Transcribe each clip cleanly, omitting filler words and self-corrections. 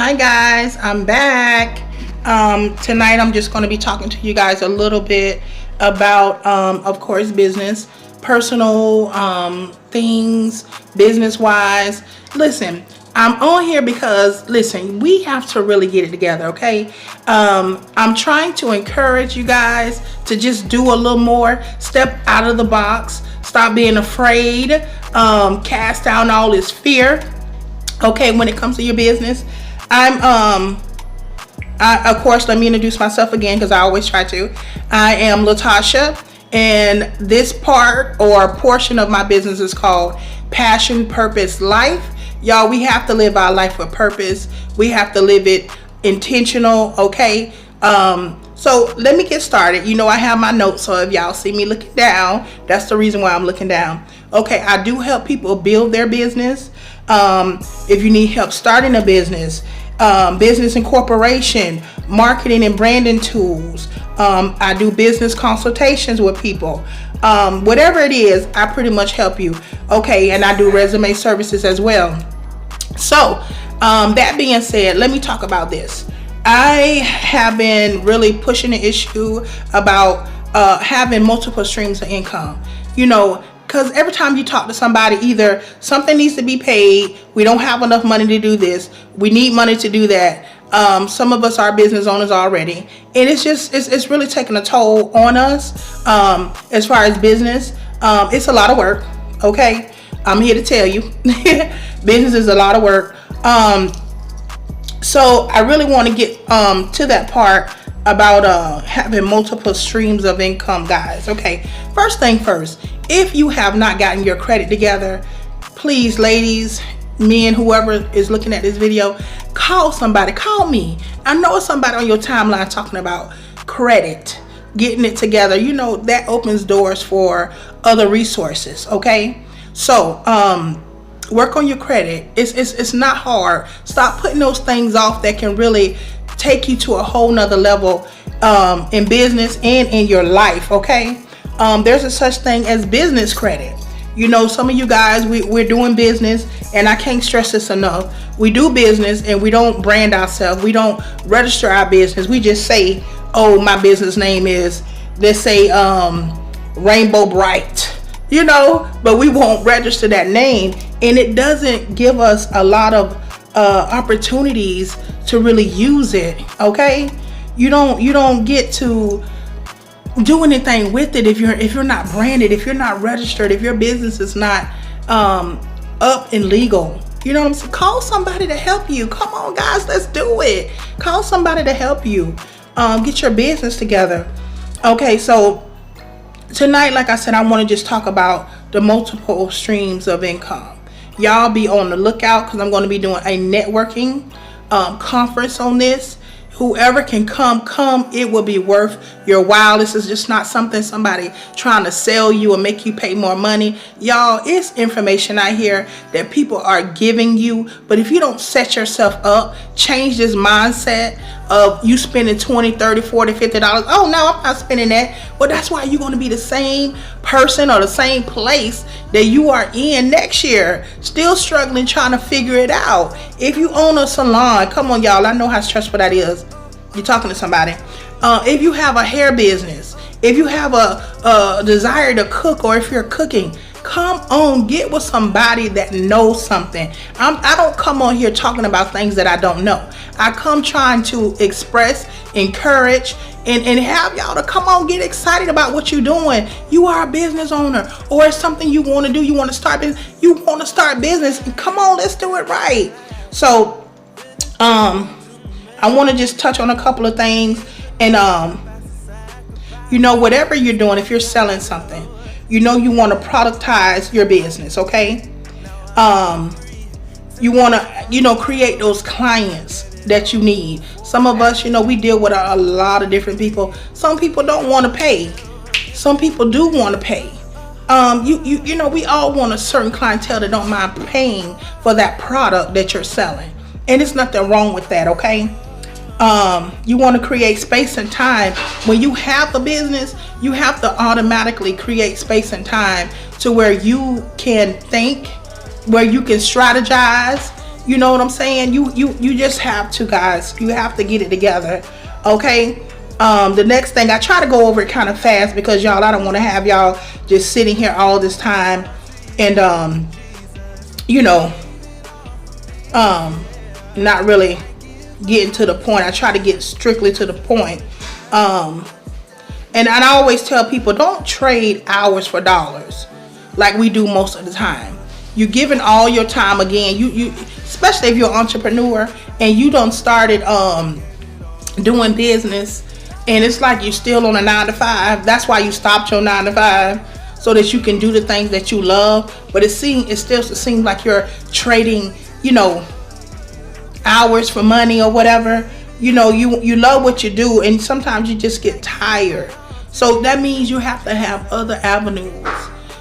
Hi guys, I'm back. Tonight I'm just going to be talking to you guys a little bit about, of course, business, personal things, business-wise. Listen, I'm on here because, listen, we have to really get it together, okay? I'm trying to encourage you guys to just do a little more, step out of the box, stop being afraid, cast down all this fear, okay, when it comes to your business. Of course, let me introduce myself again because I always try to. I am Latasha, and this part or portion of my business is called Passion Purpose Life. Y'all, we have to live our life with purpose. We have to live it intentional, okay? So let me get started. You know, I have my notes, so if y'all see me looking down, that's the reason why I'm looking down. Okay, I do help people build their business. If you need help starting a business, business incorporation, marketing and branding tools, I do business consultations with people. Whatever it is, I pretty much help you. Okay, and I do resume services as well. So, that being said, let me talk about this. I have been really pushing the issue about having multiple streams of income. You know, because every time you talk to somebody, either something needs to be paid, we don't have enough money to do this, we need money to do that. Some of us are business owners already, and it's really taking a toll on us. As far as business, it's a lot of work. Okay, I'm here to tell you, business is a lot of work. So I really want to get to that part about having multiple streams of income, guys. Okay, first thing first, if you have not gotten your credit together, please, ladies, men, whoever is looking at this video, call somebody. Call me. I know somebody on your timeline talking about credit, getting it together. You know, that opens doors for other resources. Okay, so work on your credit. It's not hard. Stop putting those things off that can really take you to a whole nother level in business and in your life. Okay, there's a such thing as business credit. You know, some of you guys, we're doing business, and I can't stress this enough. We do business and we don't brand ourselves. We don't register our business. We just say, oh, my business name is, let's say, Rainbow Bright, you know, but we won't register that name, and it doesn't give us a lot of opportunities to really use it. Okay, you don't get to do anything with it if you're not branded, if you're not registered, if your business is not up and legal. You know what I'm saying? Call somebody to help you. Come on, guys, let's do it. Call somebody to help you get your business together. Okay, so tonight, like I said, I want to just talk about the multiple streams of income. Y'all be on the lookout because I'm going to be doing a networking conference on this. Whoever can come, it will be worth your while. This is just not something somebody trying to sell you and make you pay more money. Y'all, it's information out here that people are giving you. But if you don't set yourself up, change this mindset of you spending $20, $30, $40, $50. Oh, no, I'm not spending that. Well, that's why you're going to be the same person or the same place that you are in next year, still struggling, trying to figure it out. If you own a salon, come on, y'all, I know how stressful that is. You're talking to somebody. If you have a hair business, if you have a desire to cook, or if you're cooking, come on, get with somebody that knows something. I don't come on here talking about things that I don't know. I come trying to express, encourage, and have y'all to come on, get excited about what you're doing. You are a business owner, or it's something you want to do. You want to start business. You want to start business. Come on, let's do it right. So, I want to just touch on a couple of things, and you know, whatever you're doing, if you're selling something, you know, you want to productize your business. Okay, you want to, you know, create those clients that you need. Some of us, you know, we deal with a lot of different people. Some people don't want to pay. Some people do want to pay. You know, we all want a certain clientele that don't mind paying for that product that you're selling, and there's nothing wrong with that. Okay, you want to create space and time. When you have a business, you have to automatically create space and time to where you can think, where you can strategize, You know what I'm saying? You just have to, guys. You have to get it together. Okay. The next thing, I try to go over it kind of fast because y'all, I don't want to have y'all just sitting here all this time and you know, not really getting to the point. I try to get strictly to the point. And I always tell people, don't trade hours for dollars like we do most of the time. You're giving all your time again. You especially if you're an entrepreneur and you done started doing business and it's like you're still on a 9-to-5. That's why you stopped your 9-to-5, so that you can do the things that you love. But it still seems like you're trading, you know, hours for money or whatever. You know, you love what you do, and sometimes you just get tired. So that means you have to have other avenues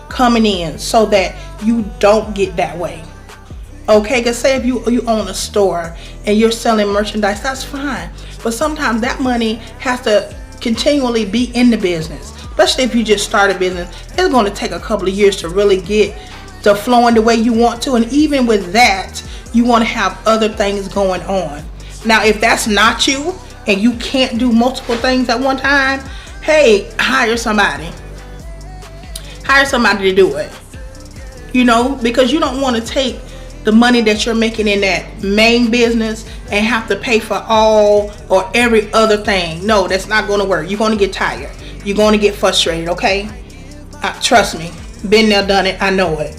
coming in so that you don't get that way. Okay, because say if you own a store and you're selling merchandise, that's fine. But sometimes that money has to continually be in the business. Especially if you just start a business, it's going to take a couple of years to really get to flowing the way you want to. And even with that, you want to have other things going on. Now, if that's not you and you can't do multiple things at one time, hey, hire somebody. Hire somebody to do it. You know, because you don't want to take the money that you're making in that main business and have to pay for all or every other thing. No, that's not going to work. You're going to get tired. You're going to get frustrated, okay? Trust me. Been there, done it. I know it.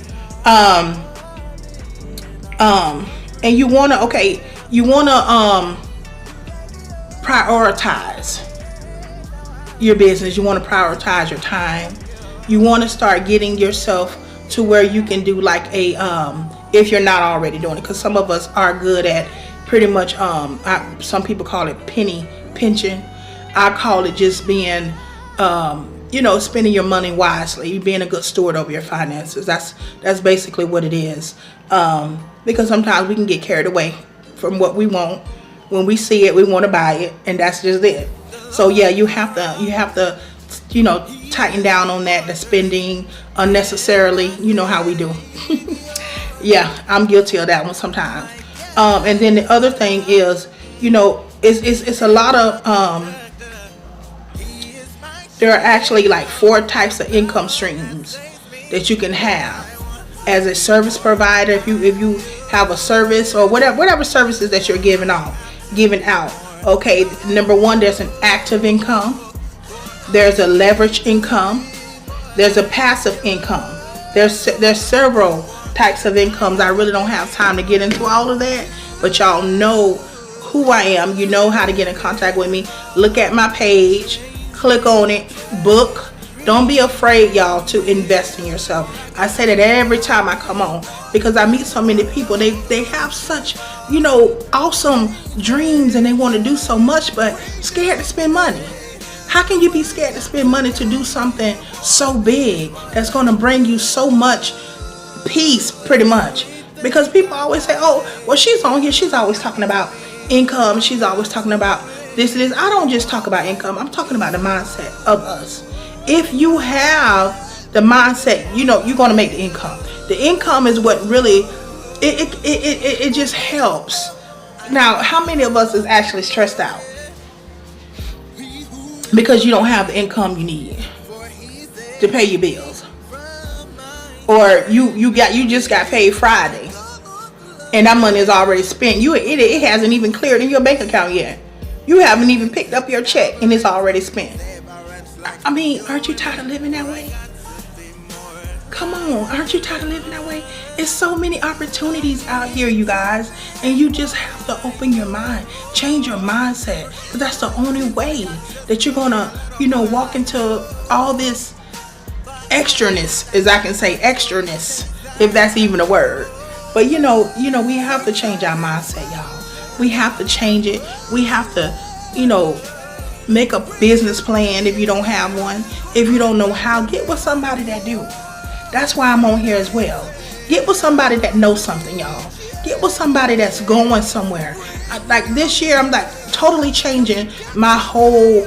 And you want to, prioritize your business. You want to prioritize your time. You want to start getting yourself to where you can do like a, if you're not already doing it, because some of us are good at pretty much, some people call it penny pinching. I call it just being, you know, spending your money wisely, being a good steward over your finances. That's basically what it is. Because sometimes we can get carried away from what we want. When we see it, we want to buy it, and that's just it. So yeah, you have to, you know, tighten down on that, the spending unnecessarily. You know how we do. Yeah, I'm guilty of that one sometimes. And then the other thing is, you know, it's a lot of, there are actually like 4 types of income streams that you can have as a service provider. If you have a service or whatever services that you're giving out. Okay, number 1, there's an active income. There's a leverage income. There's a passive income. There's several types of incomes. I really don't have time to get into all of that, but y'all know who I am. You know how to get in contact with me. Look at my page, click on it, book. Don't be afraid, y'all, to invest in yourself. I say that every time I come on, because I meet so many people. They have such, you know, awesome dreams and they want to do so much, but scared to spend money. How can you be scared to spend money to do something so big that's going to bring you so much peace, pretty much? Because people always say, oh, well, she's on here, she's always talking about income, she's always talking about this and this. I don't just talk about income. I'm talking about the mindset of us. If you have the mindset, you know, you're going to make the income. The income is what really, it just helps. Now, how many of us is actually stressed out because you don't have the income you need to pay your bills? Or you just got paid Friday and that money is already spent. It hasn't even cleared in your bank account yet. You haven't even picked up your check and it's already spent. I mean, aren't you tired of living that way? Come on, aren't you tired of living that way? It's so many opportunities out here, you guys, and you just have to open your mind, change your mindset, because that's the only way that you're gonna, you know, walk into all this extraness, as I can say, extraness, if that's even a word. But you know, we have to change our mindset, y'all. We have to change it. We have to, you know, make a business plan if you don't have one. If you don't know how, get with somebody that do. That's why I'm on here as well. Get with somebody that knows something, y'all. Get with somebody that's going somewhere. Like this year, I'm like totally changing my whole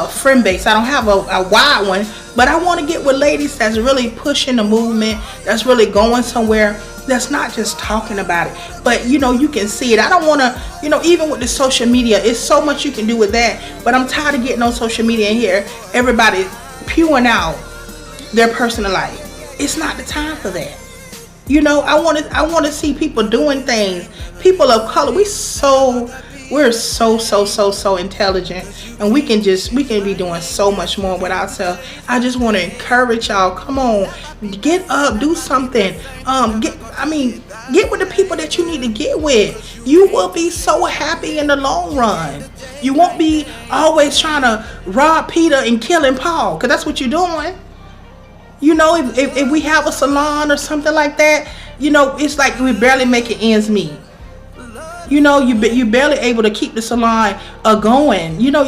friend base. I don't have a wide one, but I want to get with ladies that's really pushing the movement, that's really going somewhere, that's not just talking about it, but you know, you can see it. I don't want to, you know, even with the social media, it's so much you can do with that, but I'm tired of getting on social media and hear everybody pewing out their personal life. It's not the time for that. You know, I want to see people doing things. People of color, we're so intelligent, and we can be doing so much more with ourselves. I just want to encourage y'all. Come on, get up, do something. Get with the people that you need to get with. You will be so happy in the long run. You won't be always trying to rob Peter and killing Paul, because that's what you're doing. You know, if we have a salon or something like that, you know, it's like we're barely making ends meet. You know, you're barely able to keep the salon going. You know,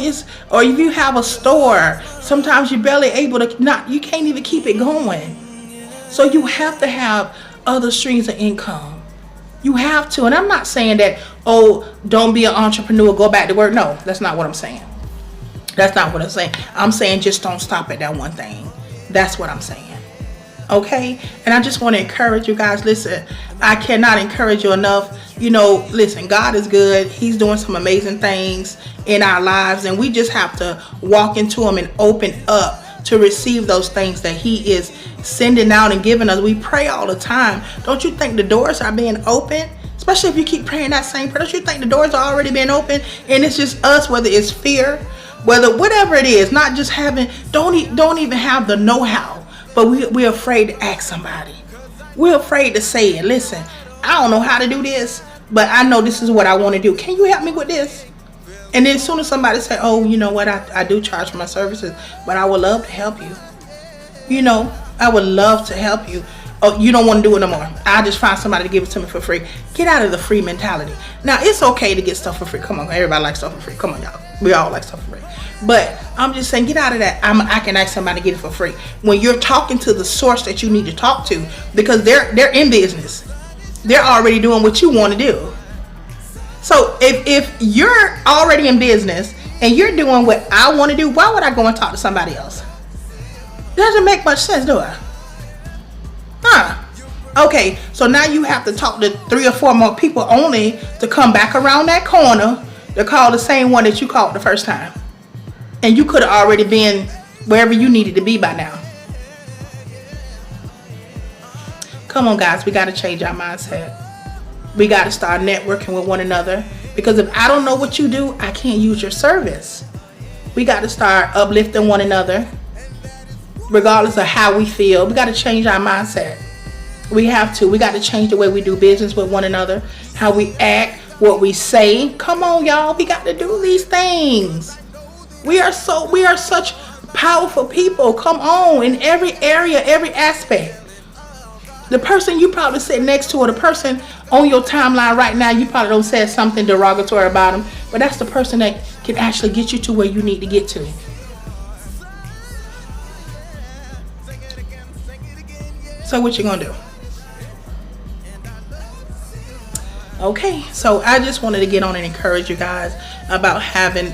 or if you have a store, sometimes you're barely able to, you can't even keep it going. So you have to have other streams of income. You have to. And I'm not saying that, oh, don't be an entrepreneur, go back to work. No, that's not what I'm saying. That's not what I'm saying. I'm saying just don't stop at that one thing. That's what I'm saying. Okay? And I just want to encourage you guys. Listen, I cannot encourage you enough. You know, listen, God is good. He's doing some amazing things in our lives, and we just have to walk into them and open up to receive those things that He is sending out and giving us. We pray all the time. Don't you think the doors are being opened? Especially if you keep praying that same prayer. Don't you think the doors are already being opened? And it's just us, whether it's fear, whatever it is, not just don't even have the know-how, but we're afraid to ask somebody. We're afraid to say it. Listen, I don't know how to do this, but I know this is what I want to do. Can you help me with this? And then as soon as somebody say, oh, you know what, I do charge for my services, but I would love to help you. You know, I would love to help you. Oh, you don't want to do it no more. I'll just find somebody to give it to me for free. Get out of the free mentality. Now, it's okay to get stuff for free. Come on, everybody likes stuff for free. Come on, y'all. We all like stuff for free. But I'm just saying, get out of that. I can ask somebody to get it for free. When you're talking to the source that you need to talk to, because they're in business. They're already doing what you want to do. So if you're already in business and you're doing what I want to do, why would I go and talk to somebody else? It doesn't make much sense, do it? Okay, so now you have to talk to 3 or 4 more people only to come back around that corner to call the same one that you called the first time. And you could have already been wherever you needed to be by now. Come on, guys, we got to change our mindset. We got to start networking with one another, because if I don't know what you do, I can't use your service. We got to start uplifting one another, regardless of how we feel. We got to change our mindset. We have to. We got to change the way we do business with one another, how we act, what we say. Come on, y'all. We got to do these things. We are such powerful people. Come on, in every area, every aspect. The person you probably sit next to, or the person on your timeline right now, you probably don't say something derogatory about them, but that's the person that can actually get you to where you need to get to. So what you gonna do? Okay, so I just wanted to get on and encourage you guys about having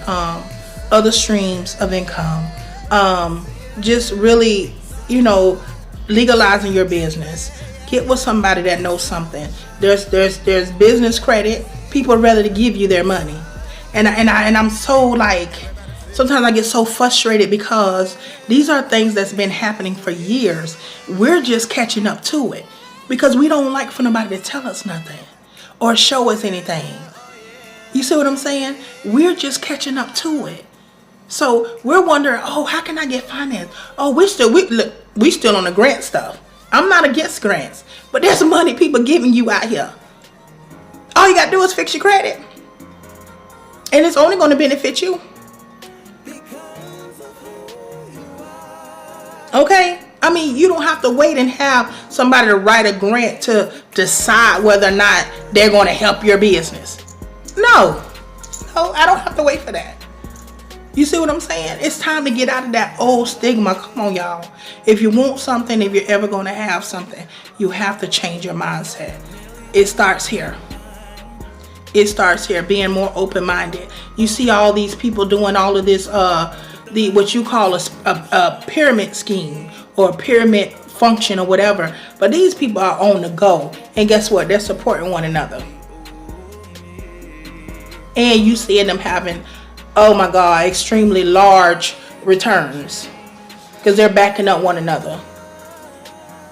other streams of income. Just really, legalizing your business. Get with somebody that knows something. There's business credit. People rather to give you their money, and I'm so sometimes I get so frustrated because these are things that's been happening for years. We're just catching up to it because we don't like for nobody to tell us nothing or show us anything. You see what I'm saying? We're just catching up to it. So we're wondering, oh, how can I get finance? Oh, we still on the grant stuff. I'm not against grants, but there's money people giving you out here. All you got to do is fix your credit. And it's only going to benefit you. Okay? I mean, you don't have to wait and have somebody to write a grant to decide whether or not they're going to help your business. No, I don't have to wait for that. You see what I'm saying? It's time to get out of that old stigma. Come on, y'all. If you want something, if you're ever going to have something, you have to change your mindset. It starts here. It starts here, being more open-minded. You see all these people doing all of this, what you call a pyramid scheme or pyramid function or whatever. But these people are on the go. And guess what? They're supporting one another. And you see them having, oh my God, extremely large returns. Because they're backing up one another.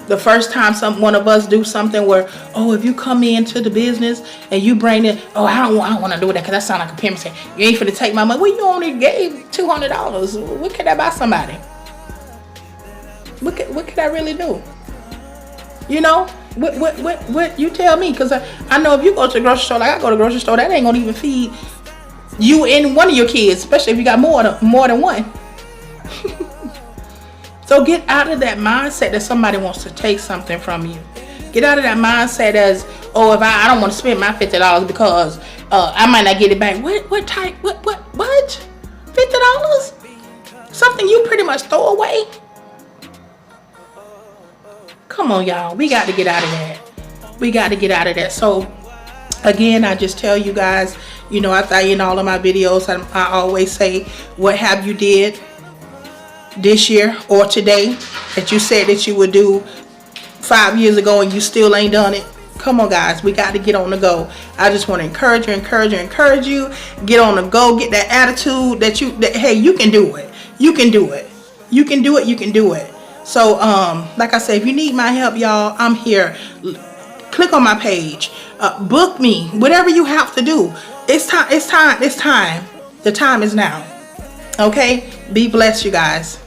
The first time one of us do something where, oh, if you come into the business and you bring it, oh, I don't want to do that because that sounds like a pimp. You ain't finna take my money. Well, you only gave $200. What could I buy somebody? What could I really do? You know, what you tell me? Because I know if you go to the grocery store, like I go to the grocery store, that ain't gonna even feed you and one of your kids, especially if you got more than one. So get out of that mindset that somebody wants to take something from you. Get out of that mindset as, oh, if I don't want to spend my $50 because I might not get it back. What? $50? Something you pretty much throw away? Come on, y'all. We got to get out of that. We got to get out of that. So, again, I just tell you guys, you know, I thought in all of my videos, I always say, what have you did this year or today that you said that you would do 5 years ago and you still ain't done it? Come on, guys, we got to get on the go. I just want to encourage you. Get on the go. Get that attitude that hey, you can do it. You can do it. You can do it. You can do it. So, like I said, if you need my help, y'all, I'm here. Click on my page. Book me. Whatever you have to do. It's time. It's time. The time is now. Okay? Be blessed, you guys.